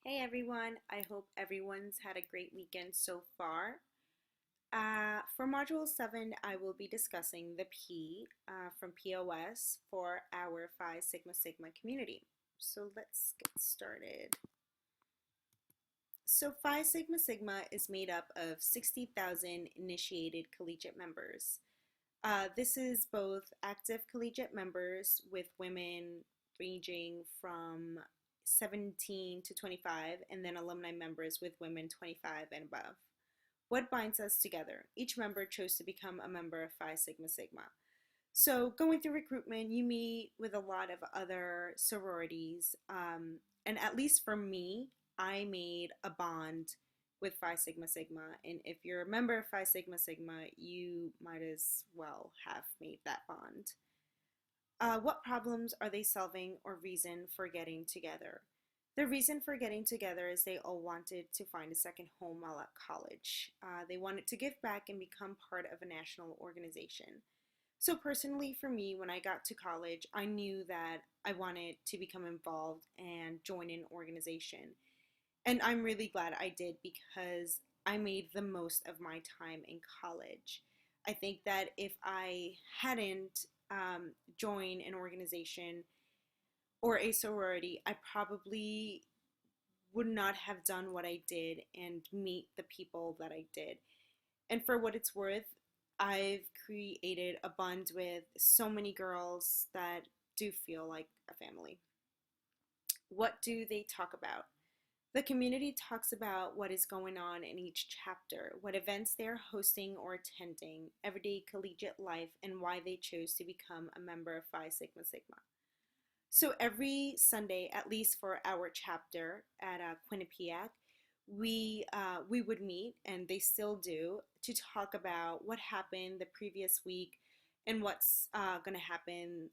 Hey everyone, I hope everyone's had a great weekend so far. For Module 7, I will be discussing the P from POS for our Phi Sigma Sigma community. So let's get started. So Phi Sigma Sigma is made up of 60,000 initiated collegiate members. This is both active collegiate members with women ranging from 17 to 25, and then alumni members with women 25 and above. What binds us together? Each member chose to become a member of Phi Sigma Sigma. So going through recruitment, you meet with a lot of other sororities, and at least for me, I made a bond with Phi Sigma Sigma, and if you're a member of Phi Sigma Sigma, you might as well have made that bond. What problems are they solving or reason for getting together? The reason for getting together is they all wanted to find a second home while at college. They wanted to give back and become part of a national organization. So personally for me, when I got to college, I knew that I wanted to become involved and join an organization. And I'm really glad I did because I made the most of my time in college. I think that if I hadn't joined an organization or a sorority, I probably would not have done what I did and meet the people that I did. And for what it's worth, I've created a bond with so many girls that do feel like a family. What do they talk about? The community talks about what is going on in each chapter, what events they're hosting or attending, everyday collegiate life, and why they chose to become a member of Phi Sigma Sigma. So every Sunday, at least for our chapter at Quinnipiac, we would meet, and they still do, to talk about what happened the previous week and what's going to happen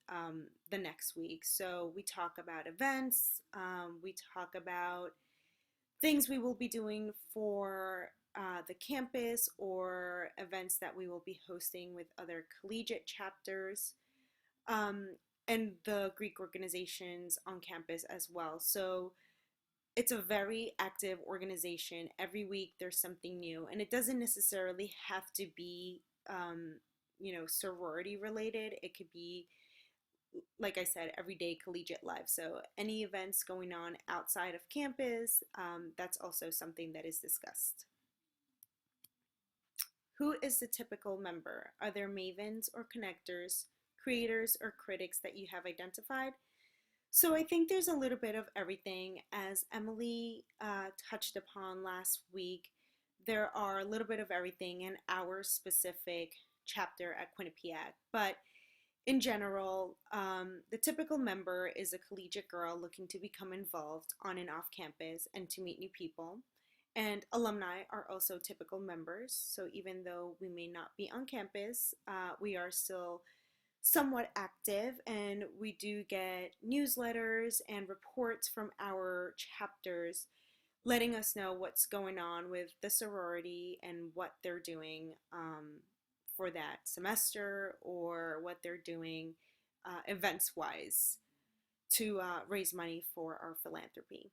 the next week. So we talk about events, we talk about things we will be doing for the campus or events that we will be hosting with other collegiate chapters. And the Greek organizations on campus as well. So it's a very active organization. Every week there's something new, and it doesn't necessarily have to be, sorority related. It could be, like I said, everyday collegiate life. So any events going on outside of campus, that's also something that is discussed. Who is the typical member? Are there mavens or connectors, creators or critics that you have identified? So I think there's a little bit of everything. As Emily touched upon last week, there are a little bit of everything in our specific chapter at Quinnipiac. But in general, the typical member is a collegiate girl looking to become involved on and off campus and to meet new people. And alumni are also typical members. So even though we may not be on campus, we are still somewhat active, and we do get newsletters and reports from our chapters letting us know what's going on with the sorority and what they're doing for that semester, or what they're doing events wise to raise money for our philanthropy.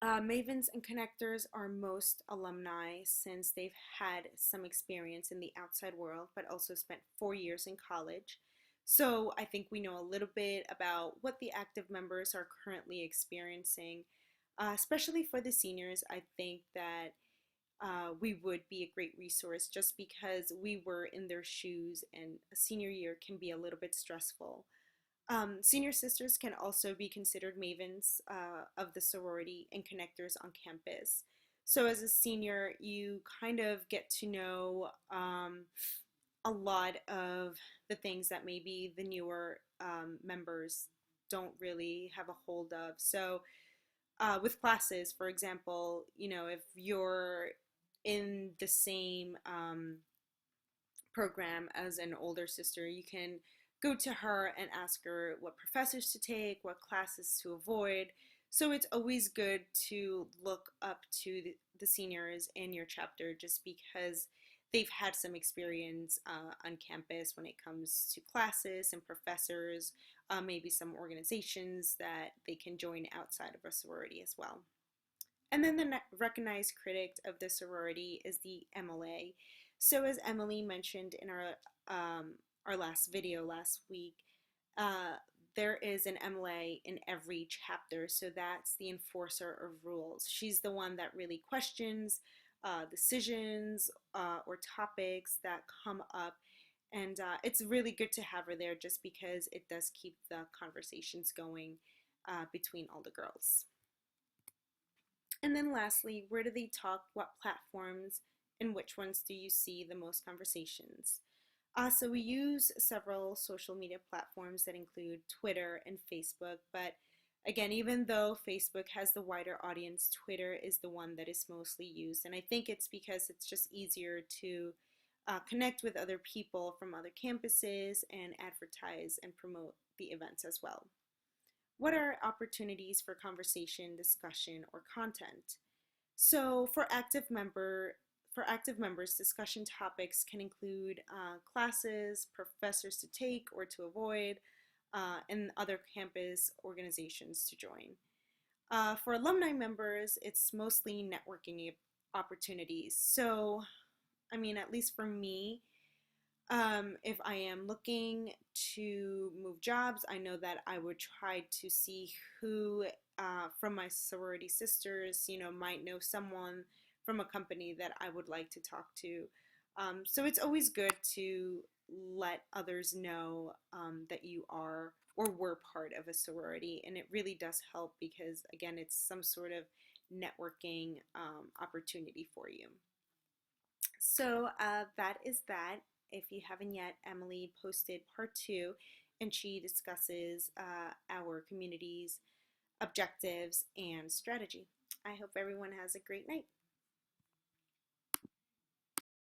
Mavens and connectors are most alumni since they've had some experience in the outside world, but also spent 4 years in college. So I think we know a little bit about what the active members are currently experiencing, especially for the seniors. I think that we would be a great resource just because we were in their shoes, and a senior year can be a little bit stressful. Senior sisters can also be considered mavens of the sorority and connectors on campus. So as a senior, you kind of get to know a lot of the things that maybe the newer members don't really have a hold of. So with classes, for example, if you're in the same program as an older sister, you can go to her and ask her what professors to take, what classes to avoid. So it's always good to look up to the seniors in your chapter just because they've had some experience on campus when it comes to classes and professors. maybe some organizations that they can join outside of a sorority as well. And then the recognized critic of the sorority is the MLA. So as Emily mentioned in our last video last week, uh, there is an MLA in every chapter. So that's the enforcer of rules. She's the one that really questions decisions or topics that come up. And it's really good to have her there just because it does keep the conversations going between all the girls. And then lastly, where do they talk? What platforms? And which ones do you see the most conversations? So we use several social media platforms that include Twitter and Facebook, but again, even though Facebook has the wider audience, Twitter is the one that is mostly used. And I think it's because it's just easier to connect with other people from other campuses and advertise and promote the events as well. What are opportunities for conversation, discussion, or content? So for active members, discussion topics can include classes, professors to take or to avoid, and other campus organizations to join. For alumni members, it's mostly networking opportunities. So, I mean, at least for me, if I am looking to move jobs, I know that I would try to see who from my sorority sisters, might know someone from a company that I would like to talk to. So it's always good to let others know that you are or were part of a sorority, and it really does help because, again, it's some sort of networking opportunity for you. So that is that. If you haven't yet, Emily posted part 2, and she discusses our community's objectives and strategy. I hope everyone has a great night.